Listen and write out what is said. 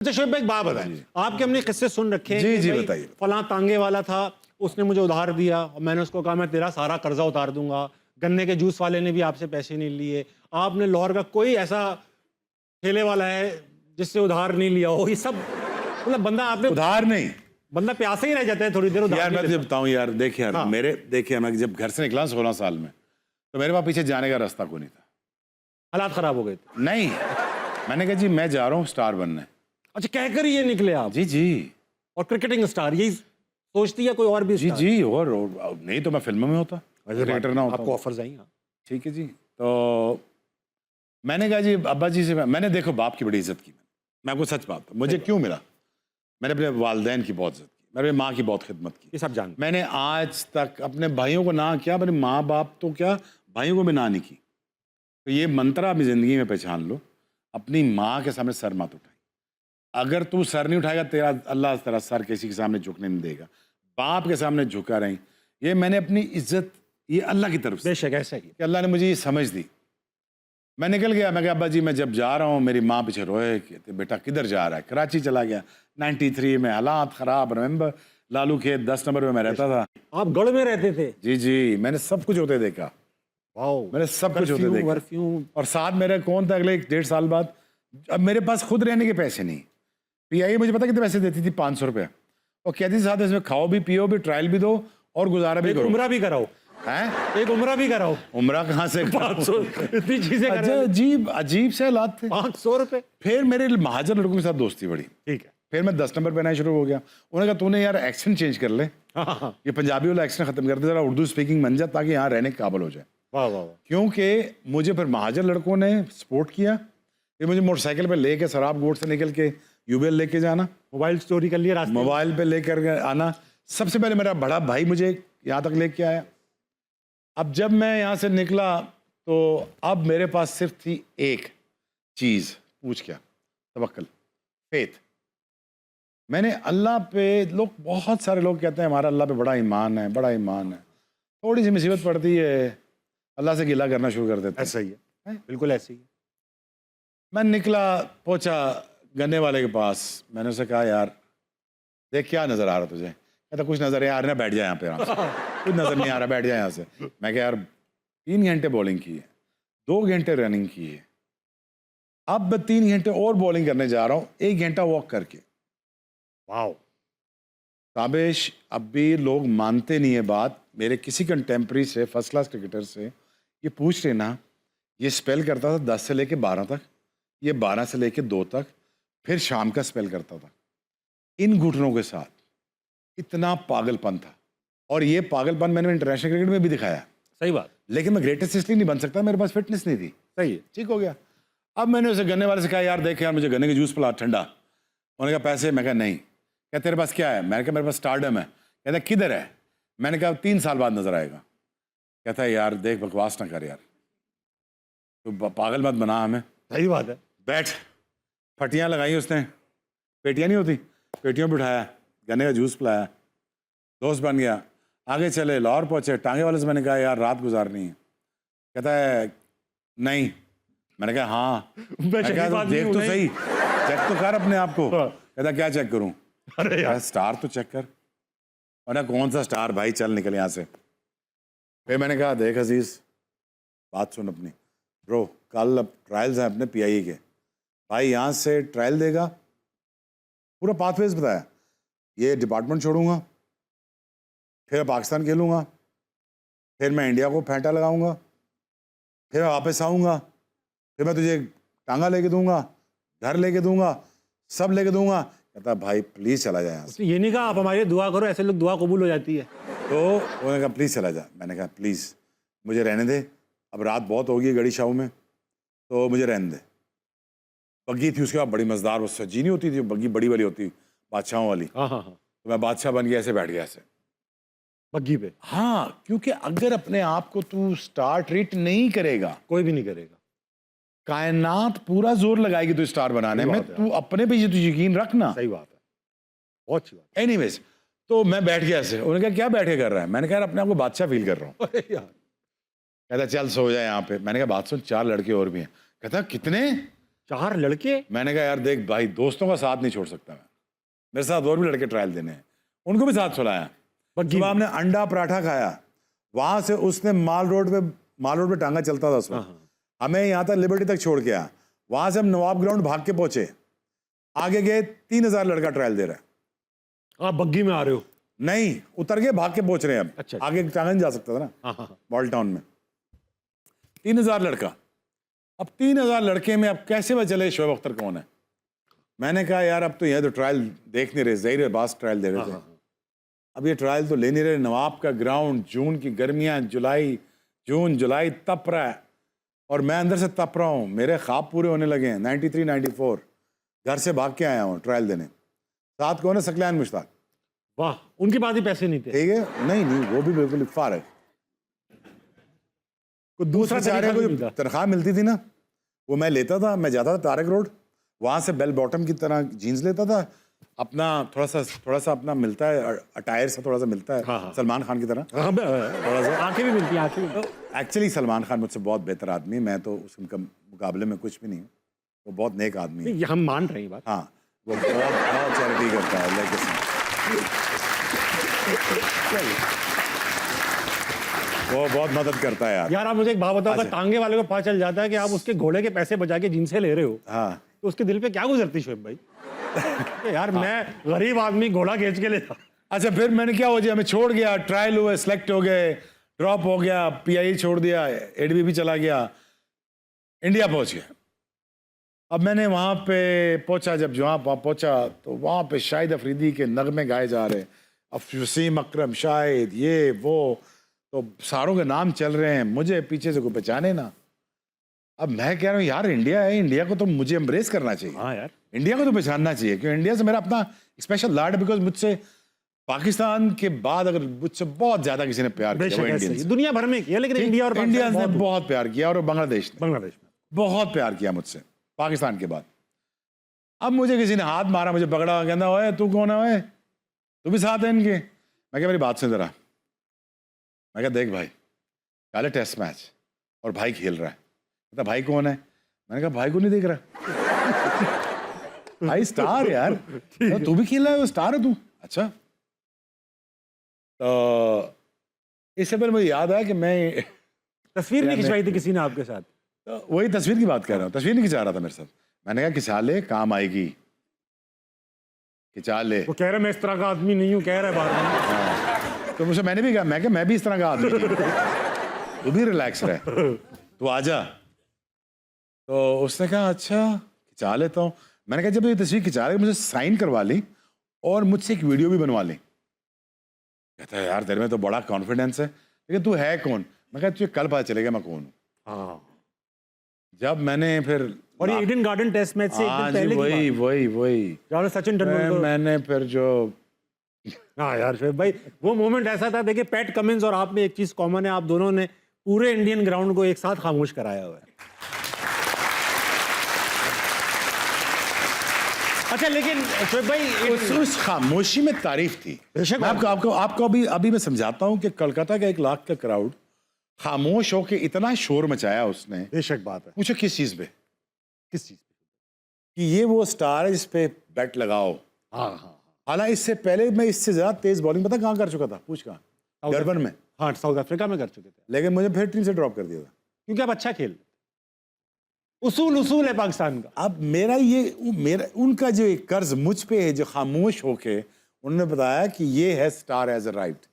अच्छा शोएब भाई, एक बात बताएं, आपके हमने किस्से सुन रखे हैं जी कि जी भाई बताइए। फलां तांगे वाला था, उसने मुझे उधार दिया और मैंने उसको कहा मैं तेरा सारा कर्जा उतार दूंगा। गन्ने के जूस वाले ने भी आपसे पैसे नहीं लिए। आपने लाहौर का कोई ऐसा ठेले वाला है जिससे उधार नहीं लिया हो? ये सब मतलब बंदा आपने उधार नहीं बंदा प्यासे ही रह जाता है थोड़ी देर उधार यार, नहीं मैं तुझे लेता। बताऊं यार, देख यार, हाँ। देखिए मैं जब घर से निकला 16 साल में, तो मेरे पास पीछे जाने का रास्ता कोई नहीं था। हालात खराब हो गए थे। नहीं, मैंने कहा जी मैं जा रहा हूँ स्टार बनने। अच्छा, कहकर ही ये निकले आप? जी जी और क्रिकेटिंग स्टार यही सोचती है कोई और भी जी स्टार? जी। और नहीं तो मैं फिल्मों में होता, क्रिकेटर ना होता। आपको ऑफर्स आई? हाँ। ठीक है जी। तो मैंने कहा जी अब्बा जी से, मैंने देखो बाप की बड़ी इज्जत की। मैं आपको सच बात, मुझे क्यों मिला, मैंने अपने वालदैन की बहुत इज्जत की, मैंने अपनी माँ की बहुत खिदमत की। ये सब जानते मैंने आज तक अपने भाइयों को ना किया, अपने माँ बाप तो क्या भाइयों को भी ना नहीं की। तो ये मंत्र अपनी ज़िंदगी में पहचान लो, अपनी माँ के सामने सर मत उठाई। अगर तू सर नहीं उठाएगा, तेरा अल्लाह तेरा सर किसी के सामने झुकने नहीं देगा। बाप के सामने झुका रही, ये मैंने अपनी इज्जत, ये अल्लाह की तरफ से, बेशक ऐसा ही है। कि अल्लाह ने मुझे ये समझ दी। मैं निकल गया, मैं कहा अब्बा जी मैं जब जा रहा हूँ, मेरी माँ पीछे रोए कि बेटा किधर जा रहा है। कराची चला गया 93 में, हालात ख़राब। रिमेंबर लालू खेत 10 नंबर में मैं रहता था। आप गढ़ में रहते थे? जी जी, मैंने सब कुछ होते देखा, वाओ, मैंने सब कुछ होते देखा। परफ्यूम। और साथ मेरे कौन था अगले 1.5 साल बाद, अब मेरे पास खुद रहने के पैसे नहीं। पीआई मुझे पता कितने पैसे देती थी, 500 रुपये, और कहती थी साथ इसमें खाओ भी पियो भी, ट्रायल भी दो और गुजारा भी एक करो। उम्रा भी कराओ। हैं? एक उम्रा भी कराओ। उम्रा कहाँ से? 500 इतनी चीजें अच्छा, अजीब अजीब से हालात थे। 500 रुपए। फिर मेरे महाजन लड़कों के साथ दोस्ती बढ़ी। ठीक है। फिर मैं 10 नंबर पहना शुरू हो गया। उन्होंने कहा तूने यार एक्सेंट चेंज कर ले, हाँ। ये पंजाबी वाला एक्सेंट खत्म कर दे, जरा उर्दू स्पीकिंग बन जा ताकि यहाँ रहने के काबिल हो जाए। वाह वाह वाह। क्योंकि मुझे फिर महाजन लड़कों ने सपोर्ट किया। फिर मुझे मोटरसाइकिल पे लेके सराब गोट से निकल के यूबीएल लेके जाना, मोबाइल चोरी कर लिया रास्ते में। मोबाइल पे लेकर आना। सबसे पहले मेरा बड़ा भाई मुझे यहाँ तक लेके आया। अब जब मैं यहाँ से निकला तो अब मेरे पास सिर्फ थी एक चीज़, पूछ क्या? तवक्कल, फेथ। मैंने अल्लाह पे, लोग बहुत सारे लोग कहते हैं हमारा अल्लाह पे बड़ा ईमान है, बड़ा ईमान है। थोड़ी सी मुसीबत पड़ती है अल्लाह से गिला करना शुरू कर देते हैं। ऐसा ही है, बिल्कुल ऐसे ही है। मैं निकला, पहुंचा गन्ने वाले के पास। मैंने उसे कहा यार देख क्या नज़र आ रहा तुझे? कहता कुछ नज़र आ रहा, बैठ जाए यहाँ पे आराम से। कुछ नज़र नहीं आ रहा, बैठ जाए यहाँ से। मैं कहा यार 3 घंटे बॉलिंग की है, 2 घंटे रनिंग की है, अब 3 घंटे और बॉलिंग करने जा रहा हूँ, 1 घंटा वॉक करके। वाओ। ताबिश अब भी लोग मानते नहीं है बात। मेरे किसी कंटेम्प्रेरी से, फर्स्ट क्लास क्रिकेटर से ये पूछ रहे ना, ये स्पेल करता था 10 से लेके 12 तक, ये 12 से लेके 2 तक, फिर शाम का स्पेल करता था। इन घुटनों के साथ इतना पागलपन था, और ये पागलपन मैंने इंटरनेशनल क्रिकेट में भी दिखाया। सही बात। लेकिन मैं ग्रेटेस्ट इसलिए नहीं बन सकता, मेरे पास फिटनेस नहीं थी। सही है। ठीक हो गया। अब मैंने उसे गन्ने वाले से कहा यार देख यार मुझे गन्ने के जूस पिला ठंडा। उन्होंने कहा पैसे? मैं कहा नहीं। क्या तेरे पास क्या है? मैंने कहा मेरे पास स्टारडम है। कहता किधर है? मैंने कहा 3 साल बाद नजर आएगा। कहता है यार देख बकवास ना कर यार, तो पागल मत बना हमें। सही बात है। बैठ। फटियाँ लगाई उसने, पेटियाँ नहीं होती, पेटियों पर उठाया, गन्ने का जूस पिलाया, दोस्त बन गया। आगे चले, लाहौर पहुँचे, टांगे वाले से मैंने कहा यार रात गुजारनी है। कहता है नहीं। मैंने कहा हाँ। मैं कहा देख तो सही, चेक तो कर अपने आप को। कहता क्या चेक करूं? अरे यार स्टार तो चेक कर। और कौन सा स्टार भाई, चल निकल यहाँ से। फिर मैंने कहा देख अजीज बात सुन अपनी, ब्रो कल अब ट्रायल्स हैं अपने पीआईए के, भाई यहाँ से ट्रायल देगा, पूरा पाथवेज बताया, ये डिपार्टमेंट छोड़ूंगा, फिर पाकिस्तान खेलूँगा, फिर मैं इंडिया को फेंटा लगाऊंगा, फिर मैं वापस आऊँगा, फिर मैं तुझे टांगा लेके दूंगा, घर लेके दूंगा, सब लेके दूंगा। कहता भाई प्लीज़ चला जाए यहाँ से। ये नहीं कहा आप हमारी दुआ करो, ऐसे लोग दुआ कबूल हो जाती है। तो उन्होंने कहा प्लीज़ चला जा। मैंने कहा प्लीज़ मुझे रहने दे, अब रात बहुत हो गई गड़ी शाहू में, तो मुझे रहने दे। बग्गी थी उसके बाद बड़ी मज़ेदार, वो सजी नहीं होती थी बग्गी, बड़ी वाली होती बादशाहों वाली। हाँ हाँ हाँ। तो मैं बादशाह बन गया, ऐसे बैठ गया ऐसे बग्गी पे। हाँ, क्योंकि अगर अपने आप को तू स्टार ट्रीट नहीं करेगा, कोई भी नहीं करेगा। कायनात पूरा जोर लगाएगी तू स्टार बनाने में। तू अपने पे तू यकीन रखना। सही बात है, बहुत अच्छी बात। एनीवेज, तो मैं बैठ गया ऐसे। उन्होंने कहा क्या बैठे कर रहा है? मैंने कहा यार अपने आप को बादशाह फील कर रहा हूँ। अरे यार। कहता चल सो जाए यहाँ पे। मैंने कहा बात सुन, 4 लड़के और भी हैं। कहता कितने? 4 लड़के? मैंने कहा यार देख भाई, दोस्तों का साथ नहीं छोड़ सकता मैं, मेरे साथ और भी लड़के ट्रायल देने हैं, उनको भी साथ सुलाया। सुबह हमने अंडा पराठा खाया, वहां से उसने माल रोड पे टांगा चलता था उस वक्त, हमें यहाँ तक लिबर्टी तक छोड़ के आया। वहां से हम नवाब ग्राउंड भाग के पहुंचे, आगे गए 3000 लड़का ट्रायल दे रहा है। आप बग्गी में आ रहे हो? नहीं, उतर के भाग के पहुंच रहे हैं अब। अच्छा। आगे टांगा नहीं जा सकता था ना बॉल टाउन में। 3000 लड़का, अब 3000 लड़के में अब कैसे पता चले शोएब अख्तर कौन है? मैंने कहा यार अब तो यह तो ट्रायल देख नहीं रहे, ज़हीर बास ट्रायल दे रहे थे, अब ये ट्रायल तो ले नहीं रहे। नवाब का ग्राउंड, जून की गर्मियां, जून जुलाई तप रहा है और मैं अंदर से तप रहा हूँ, मेरे ख्वाब पूरे होने लगे हैं। 93 94 घर से भाग के आया हूँ ट्रायल देने। साथ कौन है? सकलैन मुश्ताक। वाह, उनके पास ही पैसे नहीं थे? ठीक है, नहीं वो भी बिल्कुल फारग। दूसरा बेचारे को जो तनख्वाह मिलती थी ना, वो मैं लेता था। मैं जाता था तारक रोड, वहाँ से बेल बॉटम की तरह जीन्स लेता था, अपना थोड़ा सा अपना मिलता है अटायर सा, थोड़ा सा मिलता है सलमान खान की तरह, थोड़ा सा आंखें भी मिलती हैं, आंखें भी। एक्चुअली सलमान खान मुझसे बहुत बेहतर आदमी है, मैं तो उसके मुकाबले में कुछ भी नहीं हूँ। वो बहुत नेक आदमी है, हम मान रहे हैं बात। हाँ, वो बहुत चैरिटी करता है, वो बहुत मदद करता है यार। यार आप मुझे एक बात बताओ, अगर टांगे वाले को पता चल जाता है कि आप उसके घोड़े के पैसे बचा के जिनसे ले रहे हो, हाँ, तो उसके दिल पे क्या गुजरती शोएब भाई? यार मैं गरीब आदमी घोड़ा खींच के लेता। अच्छा, फिर मैंने क्या हो गया, मैं छोड़ गया, ट्रायल हुए, सिलेक्ट हो गए, ड्रॉप हो गया, पीआई छोड़ दिया, एडीबी चला गया, इंडिया पहुंच गया। अब मैंने वहाँ पे पहुंचा, जब जहाँ पहुंचा तो वहाँ पे शाहिद अफरीदी के नगमे गाए जा रहे, अब वसीम अकरम, शाहिद, ये वो, तो सारों के नाम चल रहे हैं, मुझे पीछे से कोई पहचाने ना। अब मैं कह रहा हूँ यार इंडिया है, इंडिया को तो मुझे एम्ब्रेस करना चाहिए। हाँ यार, इंडिया को तो पहचानना चाहिए, क्योंकि इंडिया से मेरा अपना स्पेशल लाड, बिकॉज मुझसे पाकिस्तान के बाद अगर मुझसे बहुत ज्यादा किसी ने प्यार किया वो इंडियंस, दुनिया भर में किया, लेकिन इंडिया और इंडियंस ने बहुत प्यार किया, और बांग्लादेश में बहुत प्यार किया मुझसे पाकिस्तान के बाद। अब मुझे किसी ने हाथ मारा, मुझे पकड़ा, कहना ओए तू कौन है, ओए तू भी साथ है इनके? मैं क्या, मेरी बात सुन जरा। मैं क्या, देख भाई, कल है टेस्ट मैच और भाई खेल रहा है। कहता भाई कौन है? मैंने कहा भाई को नहीं देख रहा। भाई स्टार यार, तू भी खेल रहा है, वो स्टार है तू। अच्छा, तो इससे पहले मुझे याद आया कि मैं तस्वीर नहीं खिंचवाई थी किसी ने आपके साथ? तो वही तस्वीर की बात कर रहा हूँ, तस्वीर नहीं खिंचा रहा था मेरे साथ। मैंने कहा खिंचा ले, काम आएगी, खिंचा ले। वो कह रहा है मैं इस तरह का आदमी नहीं हूँ, कह रहा है बार। तो मुझे, मैंने भी कहा, मैं भी इस तरह का आदमी नहीं हूँ, तू भी रिलैक्स रहे, तू आजा। तो उसने कहा अच्छा खिंचा लेता हूँ। मैंने कहा जब ये तस्वीर खिंचा रहे मुझे साइन करवा ली और मुझसे एक वीडियो भी बनवा ली। कहता है यार तेरे में तो बड़ा कॉन्फिडेंस है, लेकिन तू है कौन? मैं कहा तुझे कल पता चलेगा मैं कौन हूँ। जब मैंने फिर, और ये ईडन गार्डन टेस्ट मैच से एक दिन पहले की वही सचिन तेंदुलकर, मैंने फिर जो, हाँ यार शोएब भाई, वो मोमेंट ऐसा था। देखिए पैट कमिंस और आप में एक चीज कॉमन है, आप दोनों ने पूरे इंडियन ग्राउंड को एक साथ खामोश कराया हुआ है। अच्छा, लेकिन शोएब भाई उस खामोशी में तारीफ थी। मैं आपको अभी मैं समझाता हूँ कि कोलकाता का 1 लाख का क्राउड खामोश होके इतना शोर मचाया उसने। बेशक बात है। पूछो किस चीज पे? किस चीज पे? कि ये वो स्टार है जिस पे बैट लगाओ। हाँ। हालांकि इससे पहले मैं इससे ज्यादा तेज बॉलिंग पता कहाँ कर चुका था? पूछ कहाँ? डरबन में। हाँ, साउथ अफ्रीका में कर चुके थे, लेकिन मुझे फिर टीम से ड्रॉप कर दिया था, क्योंकि आप अच्छा खेल, उसूल है पाकिस्तान का। अब मेरा उनका जो एक कर्ज मुझ पे है, जो खामोश होके उन्होंने बताया कि ये है स्टार एज अ राइट।